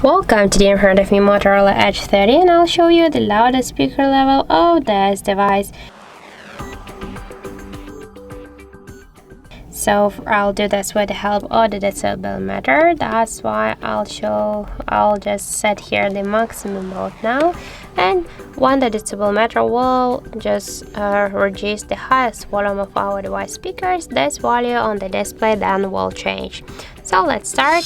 Welcome, today in front of me Motorola Edge 30 and I'll show you the loudest speaker level of this device. So I'll do this with the help of the decibel meter. That's why I'll just set here the maximum mode now, and when the decibel meter will just reduce the highest volume of our device speakers, this value on the display then will change. So let's start.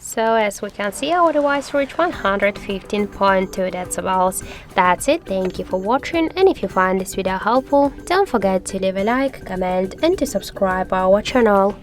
So as we can see, our device reached 115.2 decibels. That's it, thank you for watching, and if you find this video helpful, don't forget to leave a like, comment and to subscribe our channel.